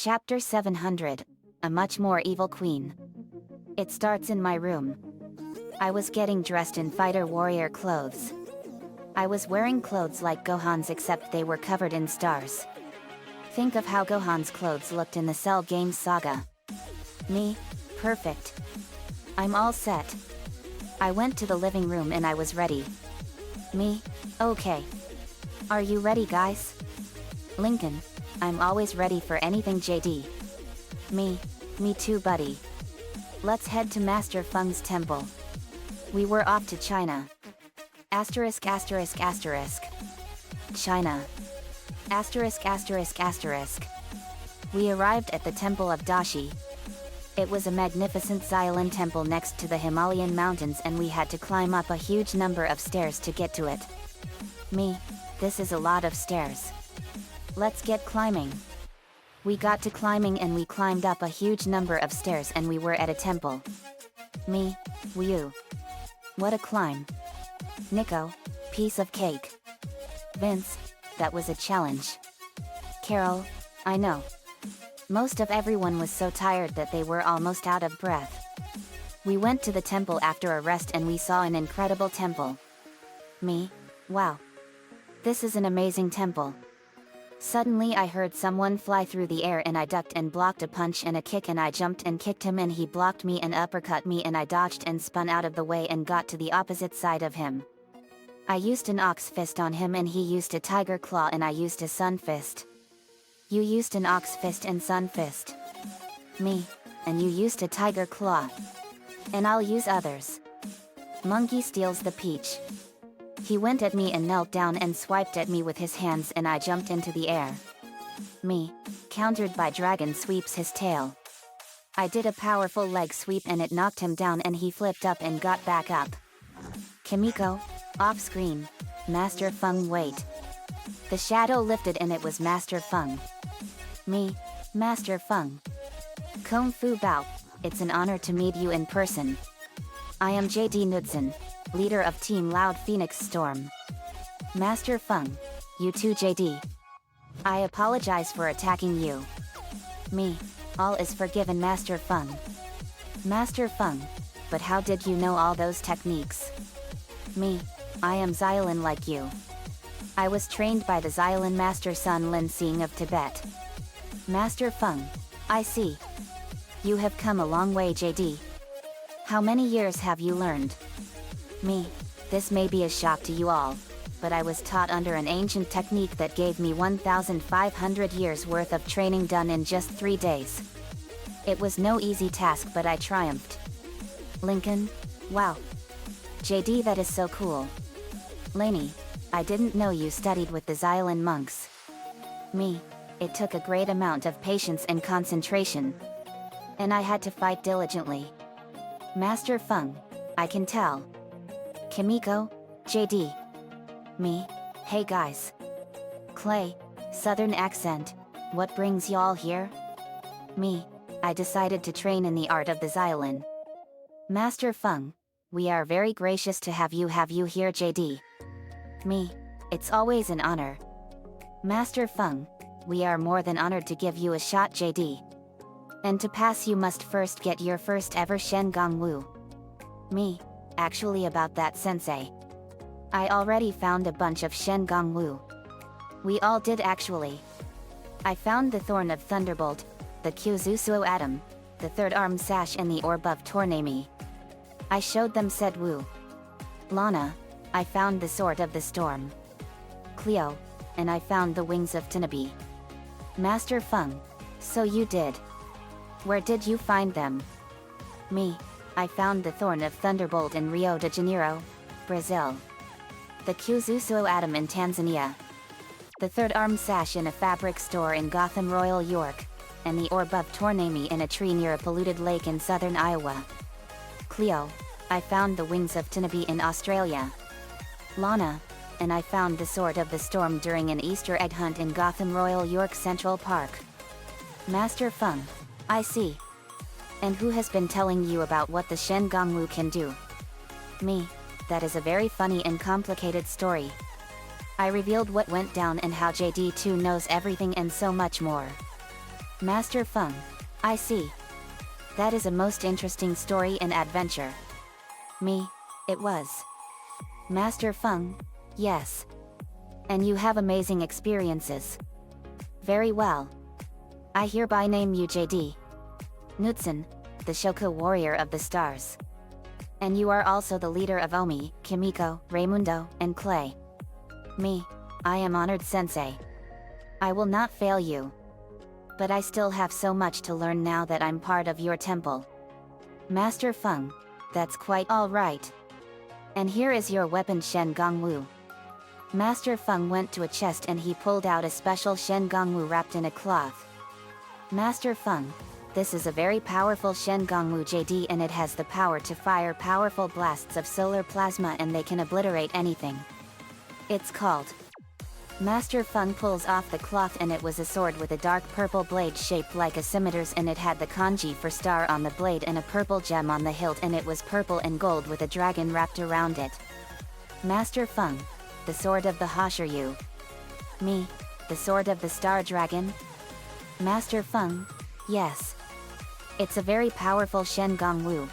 Chapter 700, A Much More Evil Queen. It starts in my room. I was getting dressed in fighter warrior clothes. I was wearing clothes like Gohan's except they were covered in stars. Think of how Gohan's clothes looked in the Cell Games saga. Me? Perfect. I'm all set. I went to the living room and I was ready. Me? Okay. Are you ready, guys? Lincoln? I'm always ready for anything, JD. Me too, buddy. Let's head to Master Feng's temple. We were off to China. Asterisk asterisk asterisk. China. Asterisk asterisk asterisk. We arrived at the temple of Dashi. It was a magnificent Xylan temple next to the Himalayan mountains and we had to climb up a huge number of stairs to get to it. This is a lot of stairs. Let's get climbing. We got to climbing and we climbed up a huge number of stairs and we were at a temple. Whew. What a climb. Nico, piece of cake. Vince, that was a challenge. Carol, I know. Most of everyone was so tired that they were almost out of breath. We went to the temple after a rest and we saw an incredible temple. Wow. This is an amazing temple. Suddenly I heard someone fly through the air and I ducked and blocked a punch and a kick and I jumped and kicked him and he blocked me and uppercut me and I dodged and spun out of the way and got to the opposite side of him. I used an ox fist on him and he used a tiger claw and I used a sun fist. You used an ox fist and sun fist. And you used a tiger claw. And I'll use others. Monkey steals the peach. He went at me and knelt down and swiped at me with his hands and I jumped into the air. Countered by dragon sweeps his tail. I did a powerful leg sweep and it knocked him down and he flipped up and got back up. Kimiko, off screen. Master Feng, wait. The shadow lifted and it was Master Feng. Master Feng. Kung Fu Bao, it's an honor to meet you in person. I am JD Knudsen, leader of Team Loud Phoenix Storm. Master Feng, you too, JD. I apologize for attacking you. All is forgiven, Master Feng. Master Feng, but how did you know all those techniques? I am Xylan like you. I was trained by the Xylan Master Sun Lin Xing of Tibet. Master Feng, I see. You have come a long way, JD. How many years have you learned? This may be a shock to you all, but I was taught under an ancient technique that gave me 1,500 years worth of training done in just 3 days. It was no easy task but I triumphed. Lincoln, wow. JD, that is so cool. Lainey, I didn't know you studied with the Xylan monks. It took a great amount of patience and concentration. And I had to fight diligently. Master Feng, I can tell. Kimiko, JD. Hey guys. Clay, southern accent, what brings y'all here? I decided to train in the art of the Xylan. Master Feng, we are very gracious to have you here, JD. It's always an honor. Master Feng, we are more than honored to give you a shot, JD. And to pass you must first get your first ever Shen Gong Wu. Actually about that, sensei. I already found a bunch of Shen Gong Wu. We all did actually. I found the Thorn of Thunderbolt, the Kyuzusuo Atom, the Third Arm Sash and the Orb of Tornami. I showed them said Wu. Lana, I found the Sword of the Storm. Cleo, and I found the Wings of Tanabe. Master Feng, so you did. Where did you find them? I found the Thorn of Thunderbolt in Rio de Janeiro, Brazil. The Kyuzusuo Atom in Tanzania. The Third Arm Sash in a fabric store in Gotham Royal, York. And the Orb of Tornami in a tree near a polluted lake in southern Iowa. Cleo, I found the Wings of Tanabe in Australia. Lana, and I found the Sword of the Storm during an Easter egg hunt in Gotham Royal, York Central Park. Master Feng, I see. And who has been telling you about what the Shen Gong Wu can do? That is a very funny and complicated story. I revealed what went down and how JD2 knows everything and so much more. Master Feng. I see. That is a most interesting story and adventure. Me. It was. Master Feng. Yes. And you have amazing experiences. Very well. I hereby name you JD. Knudsen, the Shoku warrior of the stars. And you are also the leader of Omi, Kimiko, Raimundo, and Clay. Me. I am honored sensei. I will not fail you. But I still have so much to learn now that I'm part of your temple. Master Feng. That's quite all right. And here is your weapon Shen Gongwu. Master Feng went to a chest and he pulled out a special Shen Gongwu wrapped in a cloth. Master Feng. This is a very powerful Shen Gongwu JD and it has the power to fire powerful blasts of solar plasma and they can obliterate anything. It's called. Master Feng pulls off the cloth and it was a sword with a dark purple blade shaped like a scimitar's and it had the kanji for star on the blade and a purple gem on the hilt and it was purple and gold with a dragon wrapped around it. Master Feng. The sword of the Hashiryu. Me. The sword of the star dragon. Master Feng. Yes. It's a very powerful Shen Gongwu.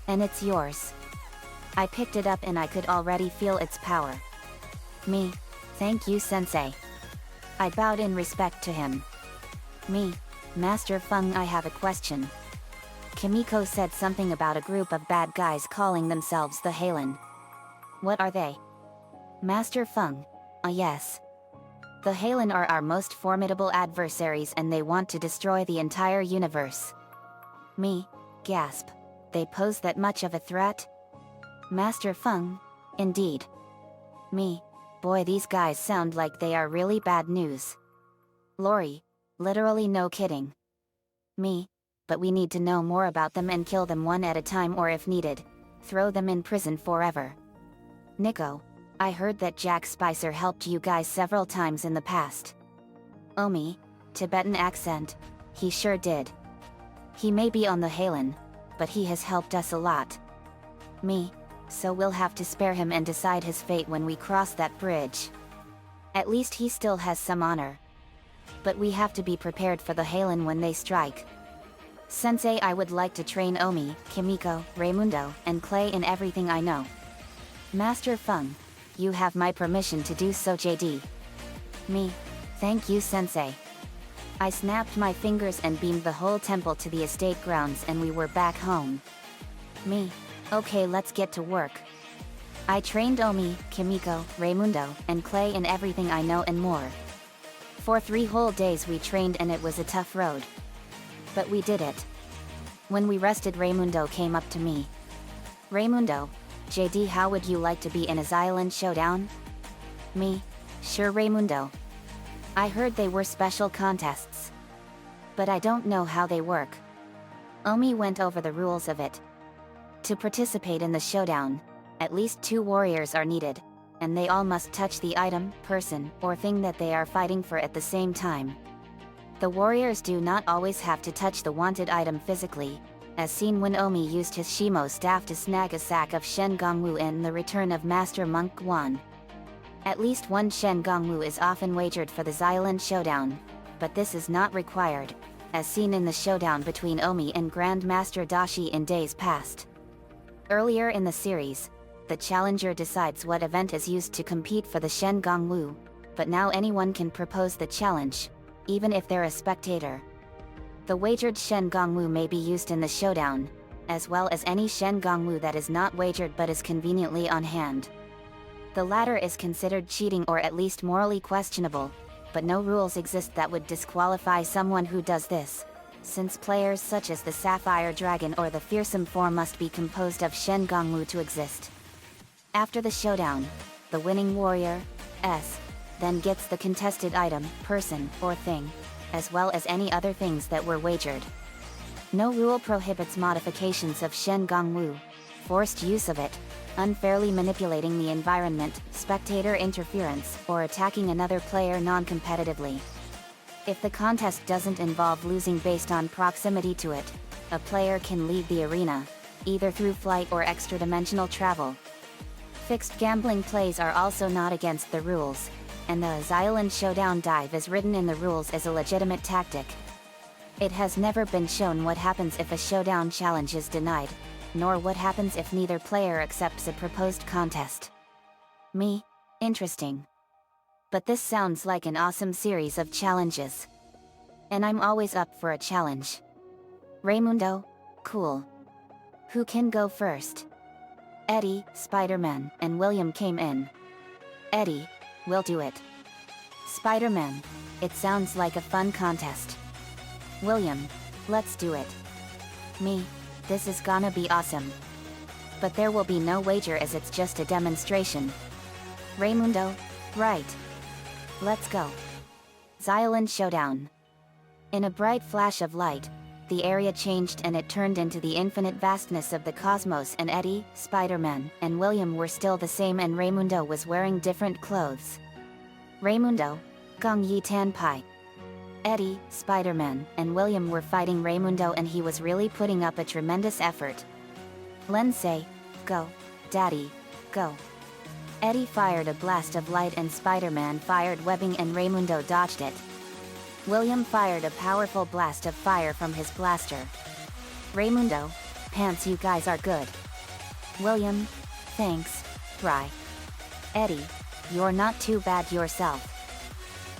And it's yours. I picked it up and I could already feel its power. Me. Thank you sensei. I bowed in respect to him. Me. Master Feng, I have a question. Kimiko said something about a group of bad guys calling themselves the Halen. What are they? Master Feng. Yes. The Halen are our most formidable adversaries and they want to destroy the entire universe. Me. Gasp. They pose that much of a threat? Master Feng. Indeed. Me. Boy, these guys sound like they are really bad news. Lori. Literally no kidding. Me. But we need to know more about them and kill them one at a time or if needed, throw them in prison forever. Nico. I heard that Jack Spicer helped you guys several times in the past. Omi. Tibetan accent. He sure did. He may be on the Halen, but he has helped us a lot. Me. So we'll have to spare him and decide his fate when we cross that bridge. At least he still has some honor. But we have to be prepared for the Halen when they strike. Sensei, I would like to train Omi, Kimiko, Raimundo, and Clay in everything I know. Master Feng. You have my permission to do so JD. Me. Thank you sensei. I snapped my fingers and beamed the whole temple to the estate grounds and we were back home. Me. Okay, let's get to work. I trained Omi, Kimiko, Raimundo, and Clay in everything I know and more. For 3 whole days we trained and it was a tough road. But we did it. When we rested, Raimundo came up to me. Raimundo. JD, how would you like to be in a island showdown? Me. Sure Raimundo. I heard they were special contests. But I don't know how they work. Omi went over the rules of it. To participate in the showdown, at least 2 warriors are needed, and they all must touch the item, person, or thing that they are fighting for at the same time. The warriors do not always have to touch the wanted item physically, as seen when Omi used his Shimo staff to snag a sack of Shen Gongwu in the return of Master Monk Guan. At least 1 Shen Gongwu is often wagered for the Xylan showdown, but this is not required, as seen in the showdown between Omi and Grandmaster Dashi in days past. Earlier in the series, the challenger decides what event is used to compete for the Shen Gongwu, but now anyone can propose the challenge, even if they're a spectator. The wagered Shen Gongwu may be used in the showdown, as well as any Shen Gongwu that is not wagered but is conveniently on hand. The latter is considered cheating or at least morally questionable, but no rules exist that would disqualify someone who does this, since players such as the Sapphire Dragon or the Fearsome Four must be composed of Shen Gongwu to exist. After the showdown, the winning warrior, then gets the contested item, person, or thing, as well as any other things that were wagered. No rule prohibits modifications of Shen Gongwu, forced use of it, unfairly manipulating the environment, spectator interference, or attacking another player non-competitively. If the contest doesn't involve losing based on proximity to it, a player can leave the arena, either through flight or extra-dimensional travel. Fixed gambling plays are also not against the rules, and the Xylan Showdown dive is written in the rules as a legitimate tactic. It has never been shown what happens if a showdown challenge is denied, nor what happens if neither player accepts a proposed contest. Me? Interesting. But this sounds like an awesome series of challenges. And I'm always up for a challenge. Raymundo? Cool. Who can go first? Eddie, Spider-Man, and William came in. Eddie, we'll do it. Spider-Man, it sounds like a fun contest. William, let's do it. Me, this is gonna be awesome. But there will be no wager as it's just a demonstration. Raymundo, right. Let's go. Xylan Showdown. In a bright flash of light, the area changed and it turned into the infinite vastness of the cosmos, and Eddie, Spider-Man, and William were still the same, and Raymundo was wearing different clothes. Raymundo, Gong Yi Tan Pai. Eddie, Spider-Man, and William were fighting Raymundo, and he was really putting up a tremendous effort. Lensko, go. Daddy, go. Eddie fired a blast of light and Spider-Man fired webbing and Raymundo dodged it. William fired a powerful blast of fire from his blaster. Raymundo, pants, you guys are good. William, thanks, Bri. Eddie, you're not too bad yourself.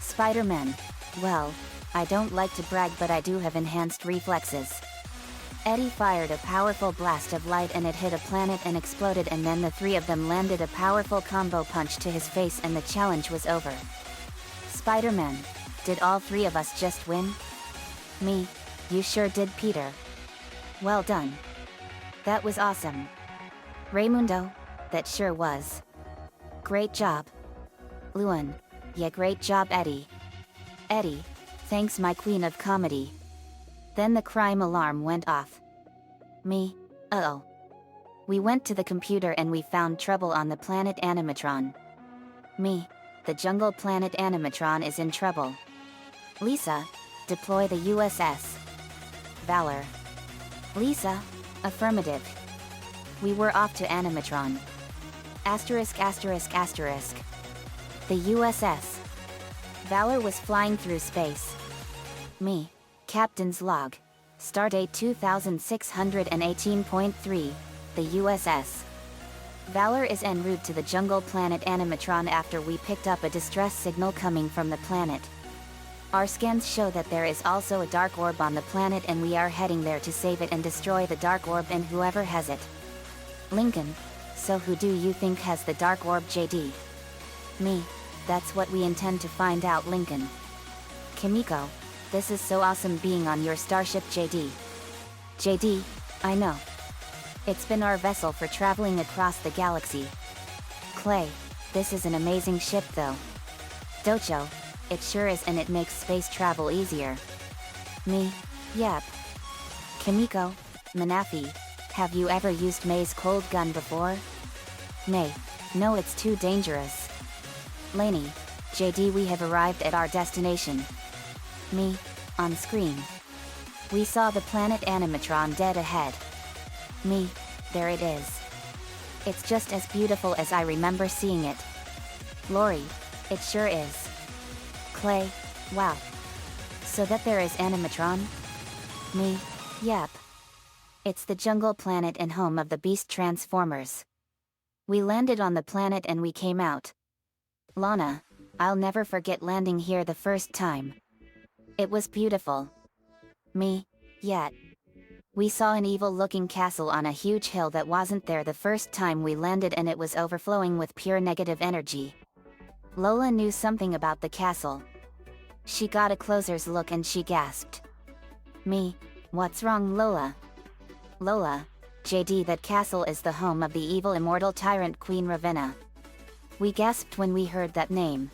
Spider-Man, well, I don't like to brag but I do have enhanced reflexes. Eddie fired a powerful blast of light and it hit a planet and exploded, and then the three of them landed a powerful combo punch to his face and the challenge was over. Spider-Man, did all three of us just win? Me, you sure did, Peter. Well done. That was awesome. Raymundo, that sure was. Great job. Luan, yeah, great job, Eddie. Eddie, thanks, my queen of comedy. Then the crime alarm went off. Me, uh-oh. We went to the computer and we found trouble on the planet Animatron. Me, the jungle planet Animatron is in trouble. Lisa, deploy the USS. Valor. Lisa, affirmative. We were off to Animatron. Asterisk asterisk asterisk. The USS. Valor was flying through space. Me, Captain's log. Stardate 2618.3, the USS. Valor is en route to the jungle planet Animatron after we picked up a distress signal coming from the planet. Our scans show that there is also a dark orb on the planet and we are heading there to save it and destroy the dark orb and whoever has it. Lincoln, so who do you think has the dark orb, JD? Me, that's what we intend to find out, Lincoln. Kimiko, this is so awesome being on your starship, JD. JD, I know. It's been our vessel for traveling across the galaxy. Clay, this is an amazing ship though. Docho, it sure is, and it makes space travel easier. Me, yep. Kimiko, Manafi, have you ever used May's cold gun before? May, no, it's too dangerous. Lainey, JD, we have arrived at our destination. Me, on screen. We saw the planet Animatron dead ahead. Me, there it is. It's just as beautiful as I remember seeing it. Lori, it sure is. Clay, wow. So that there is Animatron? Me, yep. It's the jungle planet and home of the beast transformers. We landed on the planet and we came out. Lana, I'll never forget landing here the first time. It was beautiful. Me, yet. We saw an evil-looking castle on a huge hill that wasn't there the first time we landed, and it was overflowing with pure negative energy. Lola knew something about the castle. She got a closer's look and she gasped. Me, what's wrong, Lola? Lola, JD, that castle is the home of the evil immortal tyrant Queen Ravenna. We gasped when we heard that name.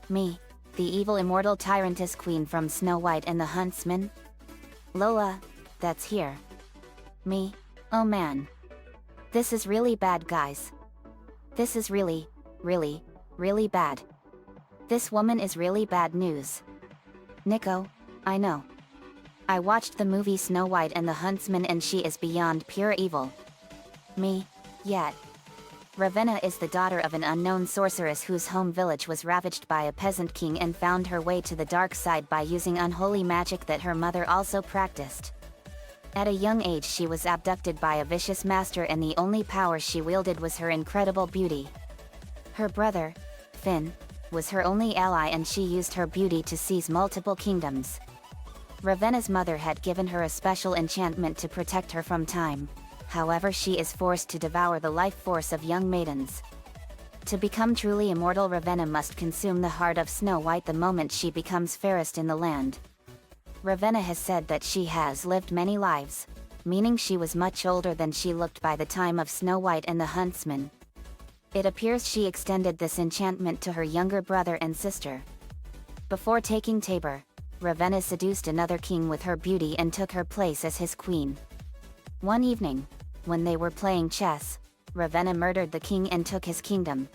Me, the evil immortal tyrantess queen from Snow White and the Huntsman? Lola, that's here. Me, oh man. This is really bad, guys. This is really, really, really bad. This woman is really bad news. Nico, I know. I watched the movie Snow White and the Huntsman and she is beyond pure evil. Me, yet. Ravenna is the daughter of an unknown sorceress whose home village was ravaged by a peasant king and found her way to the dark side by using unholy magic that her mother also practiced. At a young age she was abducted by a vicious master and the only power she wielded was her incredible beauty. Her brother, Finn, was her only ally and she used her beauty to seize multiple kingdoms. Ravenna's mother had given her a special enchantment to protect her from time. However, she is forced to devour the life force of young maidens. To become truly immortal, Ravenna must consume the heart of Snow White the moment she becomes fairest in the land. Ravenna has said that she has lived many lives, meaning she was much older than she looked by the time of Snow White and the Huntsman. It appears she extended this enchantment to her younger brother and sister. Before taking Tabor, Ravenna seduced another king with her beauty and took her place as his queen. One evening, when they were playing chess, Ravenna murdered the king and took his kingdom.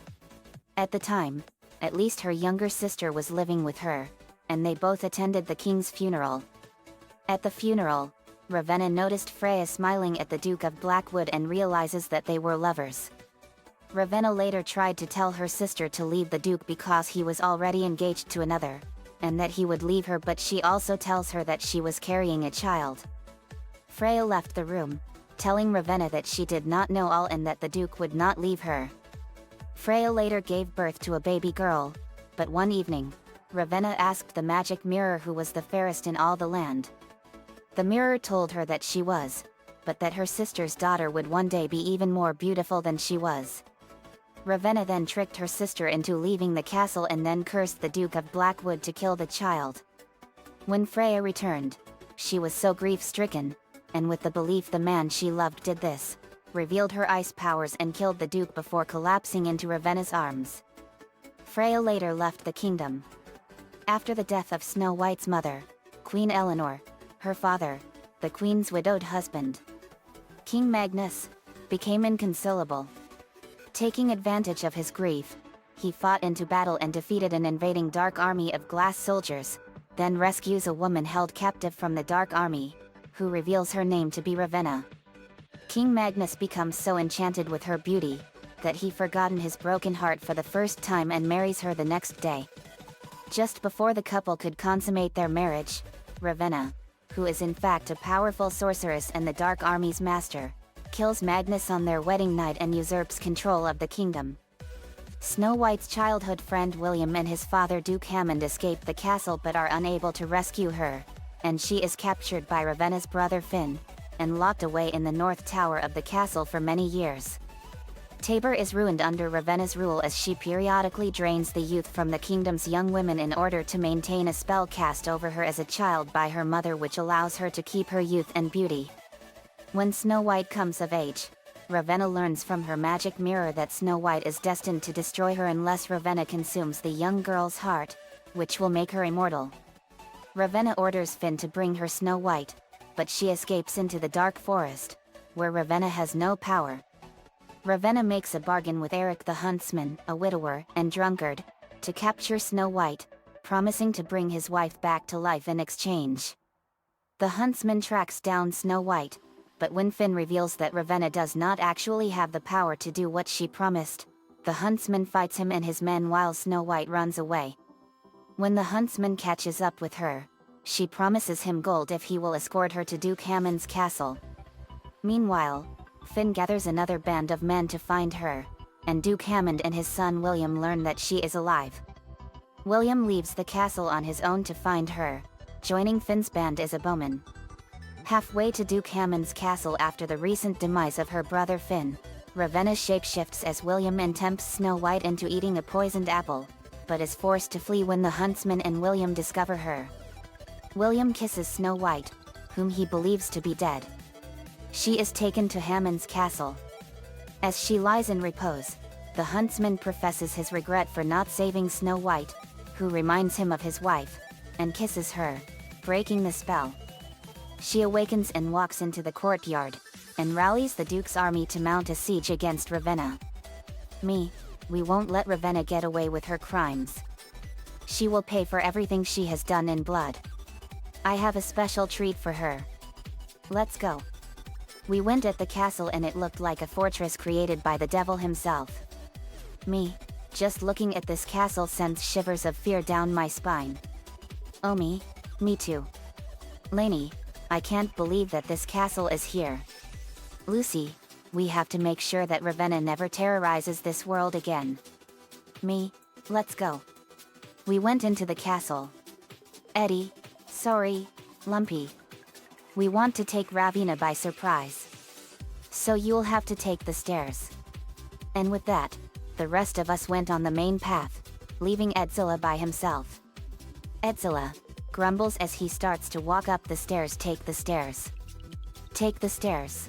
At the time, at least her younger sister was living with her, and they both attended the king's funeral. At the funeral, Ravenna noticed Freya smiling at the Duke of Blackwood and realizes that they were lovers. Ravenna later tried to tell her sister to leave the Duke because he was already engaged to another, and that he would leave her, but she also tells her that she was carrying a child. Freya left the room, telling Ravenna that she did not know all and that the Duke would not leave her. Freya later gave birth to a baby girl, but one evening, Ravenna asked the magic mirror who was the fairest in all the land. The mirror told her that she was, but that her sister's daughter would one day be even more beautiful than she was. Ravenna then tricked her sister into leaving the castle and then cursed the Duke of Blackwood to kill the child. When Freya returned, she was so grief-stricken, and with the belief the man she loved did this, revealed her ice powers and killed the Duke before collapsing into Ravenna's arms. Freya later left the kingdom. After the death of Snow White's mother, Queen Eleanor, her father, the queen's widowed husband, King Magnus, became inconsolable. Taking advantage of his grief, he fought into battle and defeated an invading dark army of glass soldiers, then rescues a woman held captive from the dark army, who reveals her name to be Ravenna. King Magnus becomes so enchanted with her beauty, that he forgotten his broken heart for the first time and marries her the next day. Just before the couple could consummate their marriage, Ravenna, who is in fact a powerful sorceress and the Dark Army's master, kills Magnus on their wedding night and usurps control of the kingdom. Snow White's childhood friend William and his father Duke Hammond escape the castle but are unable to rescue her, and she is captured by Ravenna's brother Finn, and locked away in the north tower of the castle for many years. Tabor is ruined under Ravenna's rule as she periodically drains the youth from the kingdom's young women in order to maintain a spell cast over her as a child by her mother which allows her to keep her youth and beauty. When Snow White comes of age, Ravenna learns from her magic mirror that Snow White is destined to destroy her unless Ravenna consumes the young girl's heart, which will make her immortal. Ravenna orders Finn to bring her Snow White, but she escapes into the dark forest, where Ravenna has no power. Ravenna makes a bargain with Eric the Huntsman, a widower and drunkard, to capture Snow White, promising to bring his wife back to life in exchange. The Huntsman tracks down Snow White, but when Finn reveals that Ravenna does not actually have the power to do what she promised, the Huntsman fights him and his men while Snow White runs away. When the Huntsman catches up with her, she promises him gold if he will escort her to Duke Hammond's castle. Meanwhile, Finn gathers another band of men to find her, and Duke Hammond and his son William learn that she is alive. William leaves the castle on his own to find her. Joining Finn's band is a bowman. Halfway to Duke Hammond's castle after the recent demise of her brother Finn, Ravenna shapeshifts as William and tempts Snow White into eating a poisoned apple, but is forced to flee when the Huntsman and William discover her. William kisses Snow White, whom he believes to be dead. She is taken to Hammond's castle. As she lies in repose, the Huntsman professes his regret for not saving Snow White, who reminds him of his wife, and kisses her, breaking the spell. She awakens and walks into the courtyard, and rallies the Duke's army to mount a siege against Ravenna. We won't let Ravenna get away with her crimes. She will pay for everything she has done in blood. I have a special treat for her. Let's go. We went at the castle and it looked like a fortress created by the devil himself. Me, just looking at this castle sends shivers of fear down my spine. Oh me too. Lainey, I can't believe that this castle is here. Lucy, we have to make sure that Ravenna never terrorizes this world again. Me, let's go. We went into the castle. Eddie, sorry, Lumpy. We want to take Ravenna by surprise. So you'll have to take the stairs. And with that, the rest of us went on the main path, leaving Edzilla by himself. Edzilla grumbles as he starts to walk up the stairs. Take the stairs. Take the stairs.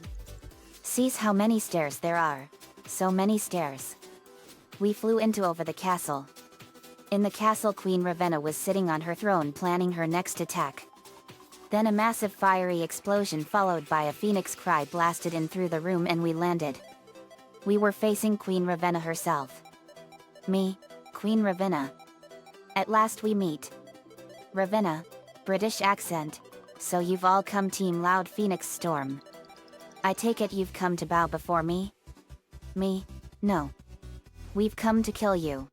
Sees how many stairs there are. So many stairs. We flew into over the castle. In the castle, Queen Ravenna was sitting on her throne planning her next attack. Then a massive fiery explosion followed by a phoenix cry blasted in through the room and we landed. We were facing Queen Ravenna herself. Me, Queen Ravenna. At last we meet. Ravenna, British accent, so you've all come Team Loud Phoenix Storm. I take it you've come to bow before me? Me, no. We've come to kill you.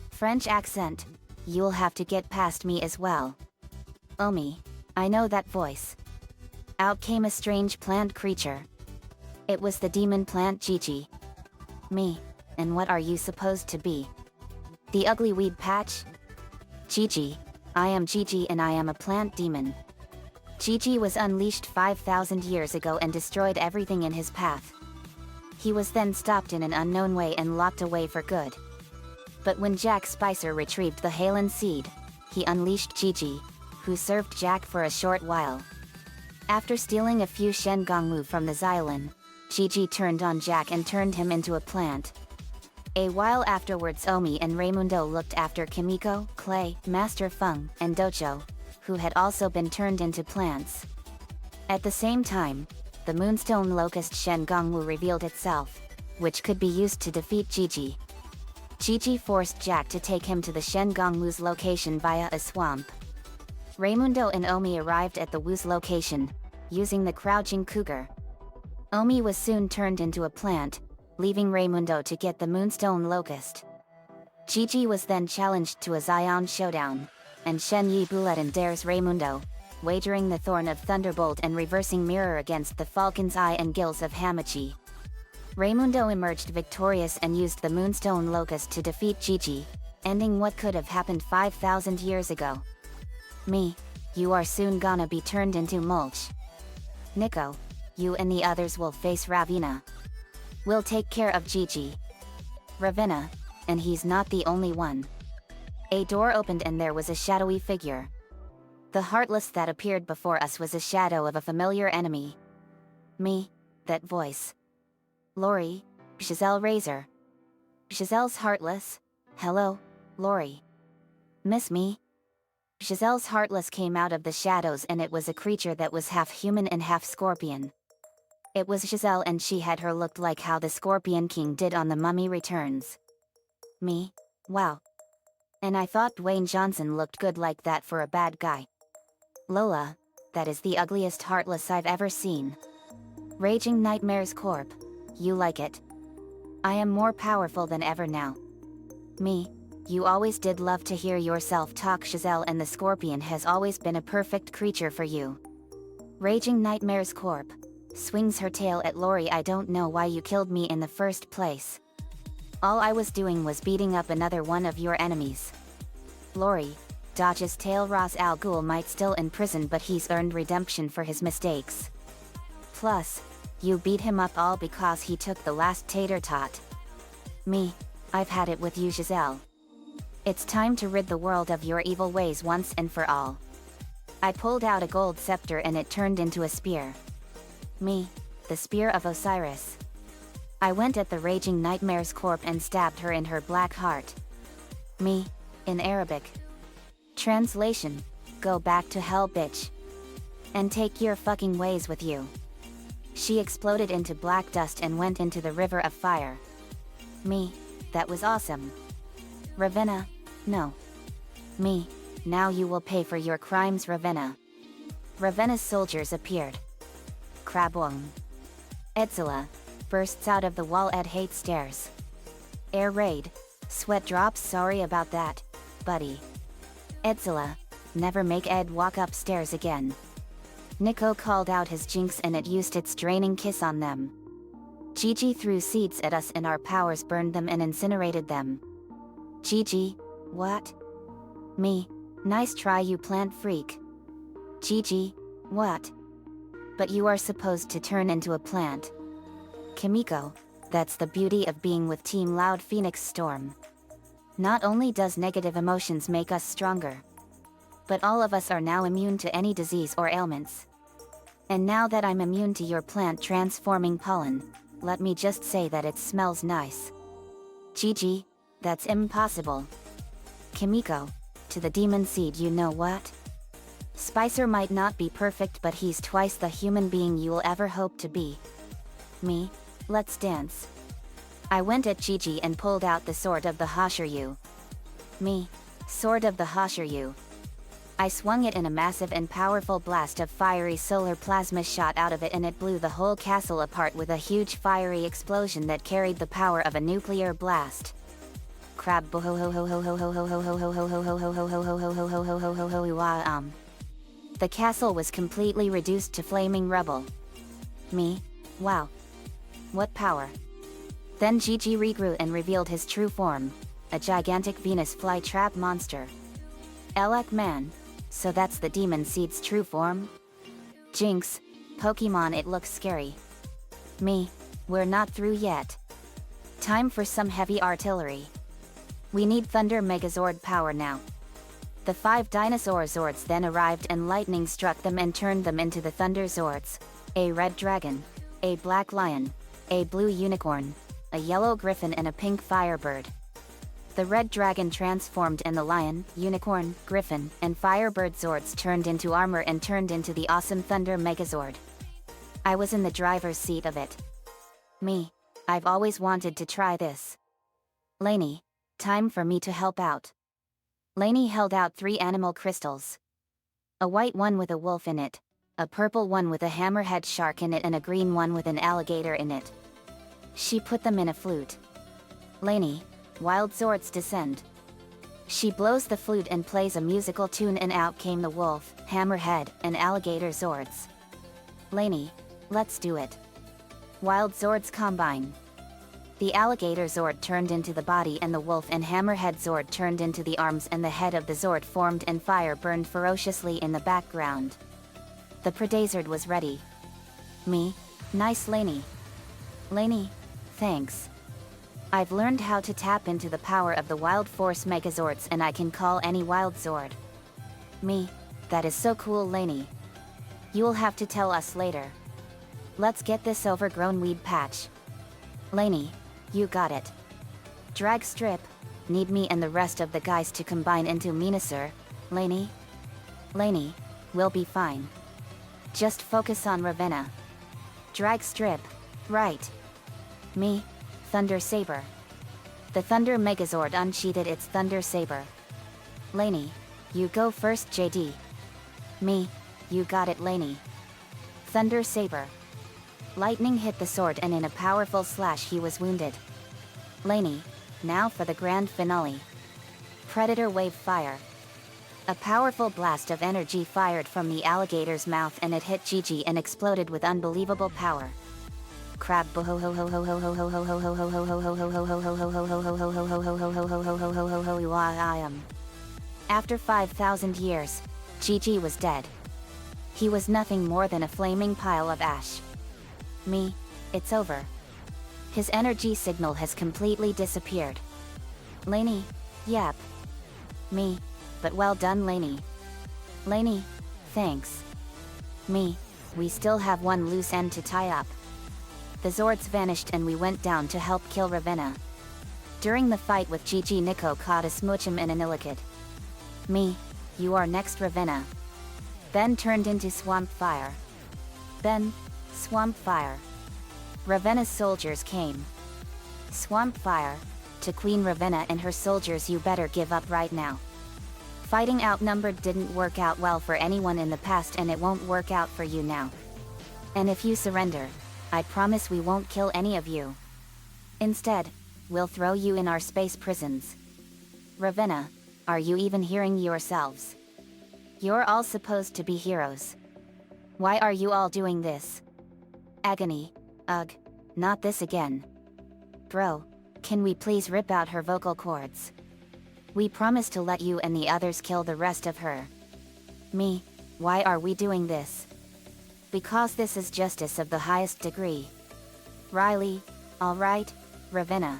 French accent, you'll have to get past me as well. Omi, I know that voice. Out came a strange plant creature. It was the demon plant Gigi. Me, and what are you supposed to be? The ugly weed patch? Gigi, I am Gigi and I am a plant demon. Gigi was unleashed 5,000 years ago and destroyed everything in his path. He was then stopped in an unknown way and locked away for good. But when Jack Spicer retrieved the Halen seed, he unleashed Gigi, who served Jack for a short while. After stealing a few Shengongwu from the Xylan, Gigi turned on Jack and turned him into a plant. A while afterwards, Omi and Raimundo looked after Kimiko, Clay, Master Feng, and Docho, who had also been turned into plants. At the same time, the Moonstone Locust Shengongwu revealed itself, which could be used to defeat Gigi. Gigi forced Jack to take him to the Shengongwu's location via a swamp. Raimundo and Omi arrived at the Wu's location, using the Crouching Cougar. Omi was soon turned into a plant, leaving Raimundo to get the Moonstone Locust. Gigi was then challenged to a Zion showdown, and Shen Yi Buletin dares Raimundo, wagering the Thorn of Thunderbolt and reversing mirror against the Falcon's Eye and Gills of Hamachi. Raimundo emerged victorious and used the Moonstone Locust to defeat Gigi, ending what could have happened 5,000 years ago. Me, you are soon gonna be turned into mulch. Nico, you and the others will face Ravenna. We'll take care of Gigi. Ravenna, and he's not the only one. A door opened and there was a shadowy figure. The Heartless that appeared before us was a shadow of a familiar enemy. Me, that voice. Lori, Giselle Razor. Giselle's Heartless. Hello, Lori. Miss me? Giselle's Heartless came out of the shadows and it was a creature that was half human and half scorpion. It was Giselle and she had her looked like how the Scorpion King did on The Mummy Returns. Me? Wow. And I thought Dwayne Johnson looked good like that for a bad guy. Lola, that is the ugliest Heartless I've ever seen. Raging Nightmares Corp. You like it? I am more powerful than ever now. Me, you always did love to hear yourself talk, Giselle, and the Scorpion has always been a perfect creature for you. Raging Nightmares Corp. Swings her tail at Lori. I don't know why you killed me in the first place. All I was doing was beating up another one of your enemies. Lori, dodges tail. Ra's al Ghul might still in prison but he's earned redemption for his mistakes. Plus, you beat him up all because he took the last tater tot. Me, I've had it with you, Giselle. It's time to rid the world of your evil ways once and for all. I pulled out a gold scepter and it turned into a spear. Me, the Spear of Osiris. I went at the Raging Nightmares Corp and stabbed her in her black heart. Me, in Arabic. Translation, go back to hell, bitch. And take your fucking ways with you. She exploded into black dust and went into the river of fire. Me, that was awesome. Ravenna, no. Me, now you will pay for your crimes, Ravenna. Ravenna's soldiers appeared. Crabwong. Edzilla bursts out of the wall. Ed hates stairs. Air raid. Sweat drops. Sorry about that, buddy. Edzilla, never make Ed walk upstairs again. Nico called out his jinx and it used its draining kiss on them. Gigi threw seeds at us and our powers burned them and incinerated them. Gigi, what? Me, nice try you plant freak. Gigi, what? But you are supposed to turn into a plant. Kimiko, that's the beauty of being with Team Loud Phoenix Storm. Not only does negative emotions make us stronger, but all of us are now immune to any disease or ailments. And now that I'm immune to your plant transforming pollen, let me just say that it smells nice. Gigi, that's impossible. Kimiko, to the demon seed, you know what? Spicer might not be perfect, but he's twice the human being you'll ever hope to be. Me, let's dance. I went at Gigi and pulled out the sword of the Hashiryu. Me, sword of the Hashiryu. I swung it and a massive and powerful blast of fiery solar plasma shot out of it and it blew the whole castle apart with a huge fiery explosion that carried the power of a nuclear blast. Crab The castle was completely reduced to flaming rubble. Me, wow. What power. Then Gigi regrew and revealed his true form, a gigantic Venus flytrap monster. Elec man. So that's the demon seed's true form? Jinx, Pokemon, it looks scary. Me, we're not through yet. Time for some heavy artillery. We need Thunder Megazord power now. The 5 dinosaur Zords then arrived and lightning struck them and turned them into the Thunder Zords. A red dragon, a black lion, a blue unicorn, a yellow griffin and a pink firebird. The red dragon transformed and the lion, unicorn, griffin, and firebird Zords turned into armor and turned into the awesome Thunder Megazord. I was in the driver's seat of it. Me, I've always wanted to try this. Lainey, time for me to help out. Lainey held out 3 animal crystals. A white one with a wolf in it, a purple one with a hammerhead shark in it and a green one with an alligator in it. She put them in a flute. Lainey, wild Zords descend. She blows the flute and plays a musical tune and out came the wolf, hammerhead, and alligator Zords. Lainey, let's do it. Wild Zords combine. The alligator Zord turned into the body and the wolf and hammerhead Zord turned into the arms and the head of the Zord formed and fire burned ferociously in the background. The Predazord was ready. Me, nice Lainey. Lainey, thanks. I've learned how to tap into the power of the Wild Force Megazords and I can call any Wild Zord. Me, that is so cool Lainey. You'll have to tell us later. Let's get this overgrown weed patch. Lainey, you got it. Drag strip, need me and the rest of the guys to combine into Menasur, Lainey? Lainey, we'll be fine. Just focus on Ravenna. Drag strip, right. Me, Thunder Saber. The Thunder Megazord unsheathed its Thunder Saber. Lainey, you go first JD. Me, you got it Lainey. Thunder Saber. Lightning hit the sword and in a powerful slash he was wounded. Lainey, now for the grand finale. Predator Wave Fire. A powerful blast of energy fired from the alligator's mouth and it hit Gigi and exploded with unbelievable power. Crab After 5,000 years, Gigi was dead. He was nothing more than a flaming pile of ash. Me, it's over. His energy signal has completely disappeared. Lainey, yep. Me, but well done Lainey. Lainey, thanks. Me, we still have one loose end to tie up. The Zords vanished and we went down to help kill Ravenna. During the fight with Gigi, Nico caught a Smoochum and an Illicid. Me, you are next Ravenna. Ben turned into Swamp Fire. Ben, Swamp Fire. Ravenna's soldiers came. Swamp Fire, to Queen Ravenna and her soldiers, you better give up right now. Fighting outnumbered didn't work out well for anyone in the past and it won't work out for you now. And if you surrender, I promise we won't kill any of you. Instead, we'll throw you in our space prisons. Ravenna, are you even hearing yourselves? You're all supposed to be heroes. Why are you all doing this? Agony. Ugh, not this again. Bro, can we please rip out her vocal cords? We promise to let you and the others kill the rest of her. Me, why are we doing this? Because this is justice of the highest degree. Riley, alright, Ravenna.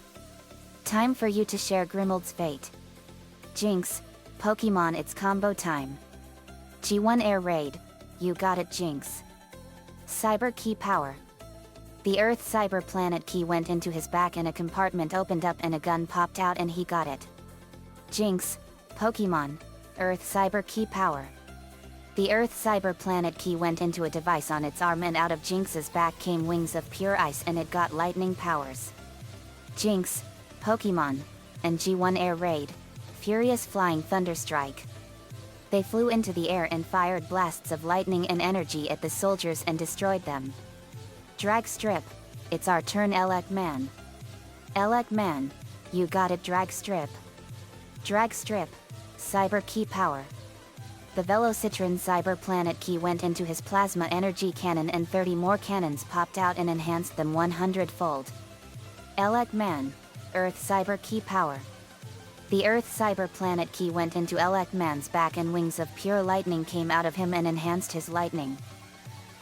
Time for you to share Grimald's fate. Jinx, Pokemon, it's combo time. G1 Air Raid, you got it, Jinx. Cyber Key Power. The Earth Cyber Planet Key went into his back and a compartment opened up and a gun popped out and he got it. Jinx, Pokemon, Earth Cyber Key Power. The Earth Cyber Planet Key went into a device on its arm and out of Jinx's back came wings of pure ice and it got lightning powers. Jinx, Pokemon, and G1 Air Raid, Furious Flying Thunderstrike. They flew into the air and fired blasts of lightning and energy at the soldiers and destroyed them. Drag Strip, it's our turn, Elec Man. Elec Man, you got it, Drag Strip. Drag Strip, Cyber Key Power. The Velocitron Cyber Planet Key went into his plasma energy cannon and 30 more cannons popped out and enhanced them 100-fold. Elec Man, Earth Cyber Key Power. The Earth Cyber Planet Key went into Elec Man's back and wings of pure lightning came out of him and enhanced his lightning.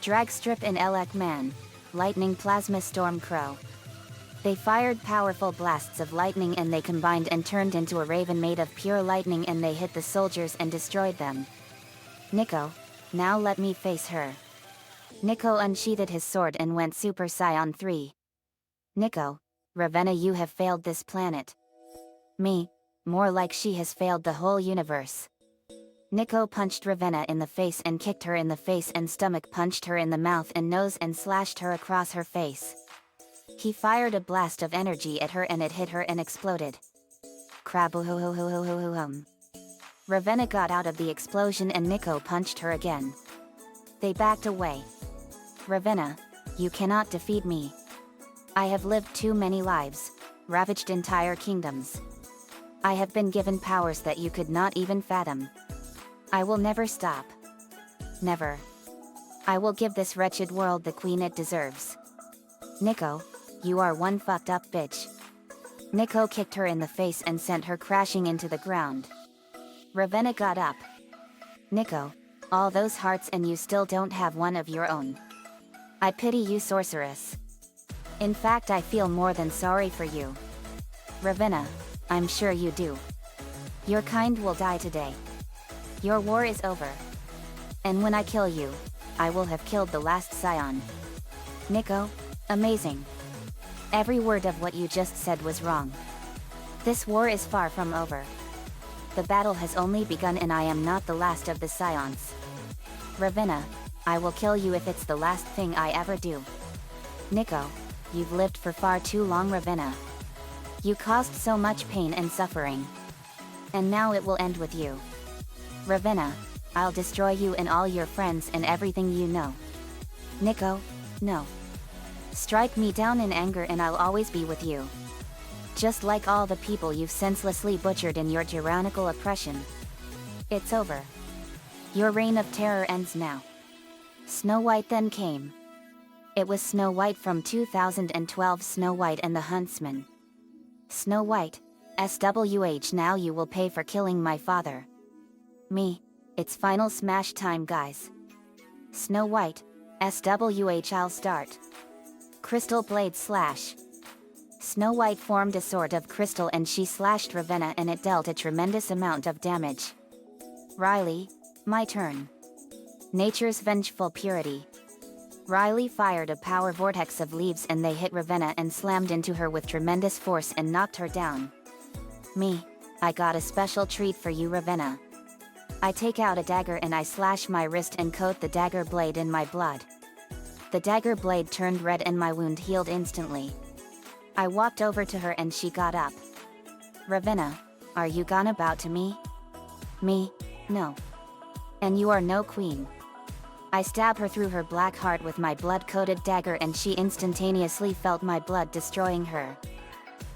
Drag Strip and Elec Man, Lightning Plasma Storm Crow. They fired powerful blasts of lightning and they combined and turned into a raven made of pure lightning and they hit the soldiers and destroyed them. Nico, now let me face her. Nico unsheathed his sword and went Super Saiyan 3. Nico, Ravenna, you have failed this planet. Me, more like she has failed the whole universe. Nico punched Ravenna in the face and kicked her in the face and stomach punched her in the mouth and nose and slashed her across her face. He fired a blast of energy at her and it hit her and exploded. Crab-hoo-hoo-hoo-hoo-hoo-hum. Ravenna got out of the explosion and Nico punched her again. They backed away. Ravenna, you cannot defeat me. I have lived too many lives, ravaged entire kingdoms. I have been given powers that you could not even fathom. I will never stop. Never. I will give this wretched world the queen it deserves. Nico, you are one fucked up bitch. Nico kicked her in the face and sent her crashing into the ground. Ravenna got up. Nico, all those hearts and you still don't have one of your own. I pity you, sorceress. In fact, I feel more than sorry for you. Ravenna, I'm sure you do. Your kind will die today. Your war is over. And when I kill you, I will have killed the last Scion. Nico, amazing. Every word of what you just said was wrong. This war is far from over. The battle has only begun and I am not the last of the Scions. Ravenna, I will kill you if it's the last thing I ever do. Nico, you've lived for far too long, Ravenna. You caused so much pain and suffering. And now it will end with you. Ravenna, I'll destroy you and all your friends and everything you know. Nico, no. Strike me down in anger and I'll always be with you. Just like all the people you've senselessly butchered in your tyrannical oppression. It's over. Your reign of terror ends now. Snow White then came. It was Snow White from 2012, Snow White and the Huntsman. Snow White, SWH, now you will pay for killing my father. Me, it's final smash time, guys. Snow White, SWH, I'll start. Crystal Blade Slash. Snow White formed a sword of crystal and she slashed Ravenna and it dealt a tremendous amount of damage. Riley, my turn. Nature's Vengeful Purity. Riley fired a power vortex of leaves and they hit Ravenna and slammed into her with tremendous force and knocked her down. Me, I got a special treat for you, Ravenna. I take out a dagger and I slash my wrist and coat the dagger blade in my blood. The dagger blade turned red and my wound healed instantly. I walked over to her and she got up. Ravenna, are you gonna bow to me? Me, no. And you are no queen. I stab her through her black heart with my blood-coated dagger and she instantaneously felt my blood destroying her.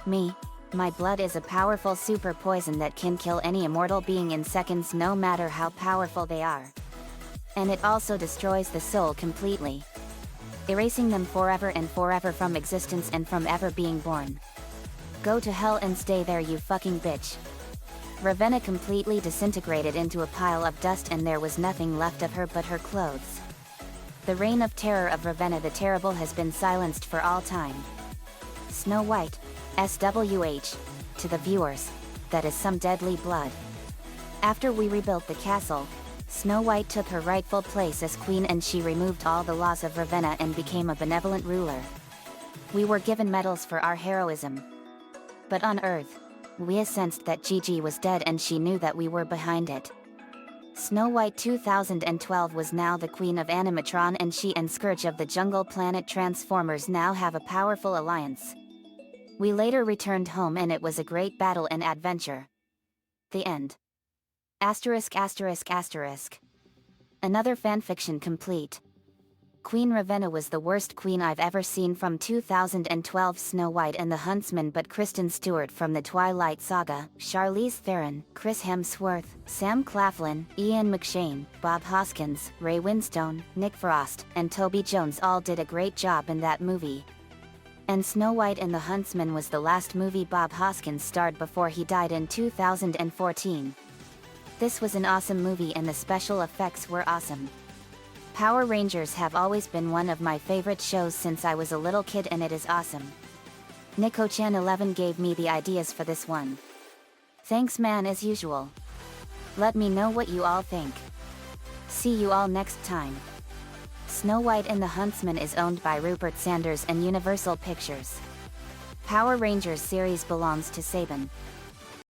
My blood is a powerful super poison that can kill any immortal being in seconds no matter how powerful they are. And it also destroys the soul completely, erasing them forever and forever from existence and from ever being born. Go to hell and stay there, you fucking bitch. Ravenna completely disintegrated into a pile of dust and there was nothing left of her but her clothes. The reign of terror of Ravenna the Terrible has been silenced for all time. Snow White, SWH, to the viewers, that is some deadly blood. After we rebuilt the castle, Snow White took her rightful place as queen and she removed all the laws of Ravenna and became a benevolent ruler. We were given medals for our heroism. But on Earth, we sensed that Gigi was dead and she knew that we were behind it. Snow White 2012 was now the queen of Animatron and she and Scourge of the Jungle Planet Transformers now have a powerful alliance. We later returned home and it was a great battle and adventure. The end. Asterisk asterisk asterisk. Another fanfiction complete. Queen Ravenna was the worst queen I've ever seen from 2012 Snow White and the Huntsman, but Kristen Stewart from the Twilight Saga, Charlize Theron, Chris Hemsworth, Sam Claflin, Ian McShane, Bob Hoskins, Ray Winstone, Nick Frost, and Toby Jones all did a great job in that movie. And Snow White and the Huntsman was the last movie Bob Hoskins starred before he died in 2014. This was an awesome movie and the special effects were awesome. Power Rangers have always been one of my favorite shows since I was a little kid and it is awesome. Nico-chan11 gave me the ideas for this one. Thanks man as usual. Let me know what you all think. See you all next time. Snow White and the Huntsman is owned by Rupert Sanders and Universal Pictures. Power Rangers series belongs to Saban.